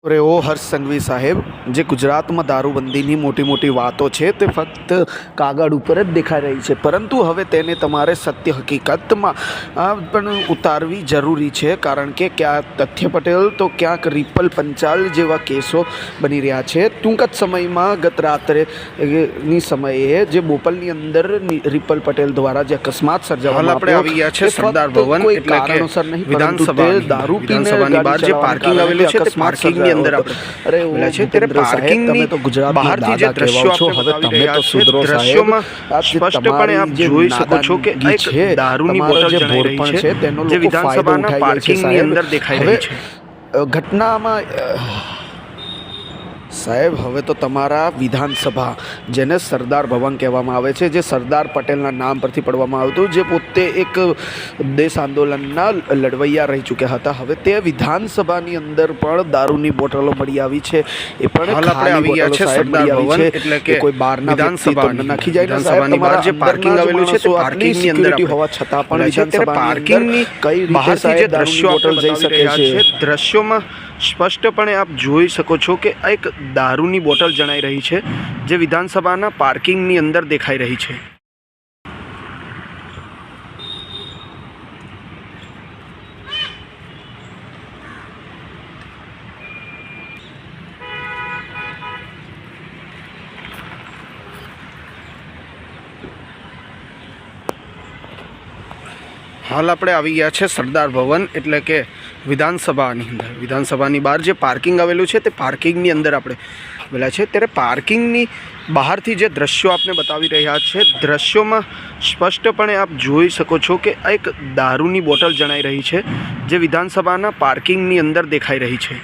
અરે ઓ હર્ષ સંઘવી સાહેબ, જે ગુજરાતમાં દારૂબંધીની મોટી મોટી વાતો છે તે ફક્ત કાગળ ઉપર જ દેખાઈ રહી છે, પરંતુ હવે તેને તમારે સત્ય હકીકતમાં પણ ઉતારવી જરૂરી છે. કારણ કે ક્યાંક તથ્ય પટેલ તો ક્યાંક રિપલ પંચાલ જેવા કેસો બની રહ્યા છે. ટૂંક જ સમયમાં ગત રાત્રેની સમયે જે બોપલની અંદર રિપલ પટેલ દ્વારા જે અકસ્માત સર્જાવામાં આવ્યો છે, સરદાર ભવન કોઈ કારણોસર નહીં, પરંતુ તે દારૂ પીને ગાડી પાર્કિંગ આવેલું છે તે પાર્કિંગની અંદર આપણે બોલે છે ત્યારે પાર્કિંગની બહારથી જે દ્રશ્યો આપણે બતાવી રહ્યા છે, દ્રશ્યોમાં સ્પષ્ટપણે આપ જોઈ શકો છો કે એક દારૂની બોટલ જણાઈ રહી છે જે વિધાનસભાના પાર્કિંગની અંદર દેખાઈ રહી છે. ઘટનામાં સાહેબ, હવે તો તમારા વિધાનસભા, જેને સરદાર ભવન કહેવામાં આવે છે, જે સરદાર પટેલના નામ પરથી પડવામાં આવતું, જે પોતે એક દેશ આંદોલનના લડવૈયા રહી ચૂક્યા હતા, હવે તે વિધાનસભાની અંદર પણ દારૂની બોટલો મળી આવી છે. એ પણ આપણે આવી ગયા છે સરદાર ભવન, એટલે કે કોઈ બહારના વિધાનસભા નાખી જાય વિધાનસભાની બહાર જે પાર્કિંગ આવેલું છે તે પાર્કિંગની અંદર હોવા છતાં પણ વિધાનસભાની પાર્કિંગની કઈ બહારથી જે દ્રશ્યો આપણે બતાવી રહ્યા છે, દ્રશ્યોમાં સ્પષ્ટપણે આપ જોઈ શકો છો કે આ એક દારૂની બોટલ જણાઈ રહી છે જે વિધાનસભાના પાર્કિંગની અંદર દેખાઈ રહી છે. હાલ આપણે આવી ગયા છે સરદાર ભવન, એટલે કે વિધાનસભાની અંદર. વિધાનસભાની બહાર જે પાર્કિંગ આવેલું છે તે પાર્કિંગની અંદર આપણે આવેલા છે. ત્યારે પાર્કિંગની બહારથી જે દ્રશ્યો આપણે બતાવી રહ્યા છે, દ્રશ્યોમાં સ્પષ્ટપણે આપ જોઈ શકો છો કે આ એક દારૂની બોટલ જણાઈ રહી છે જે વિધાનસભાના પાર્કિંગની અંદર દેખાઈ રહી છે.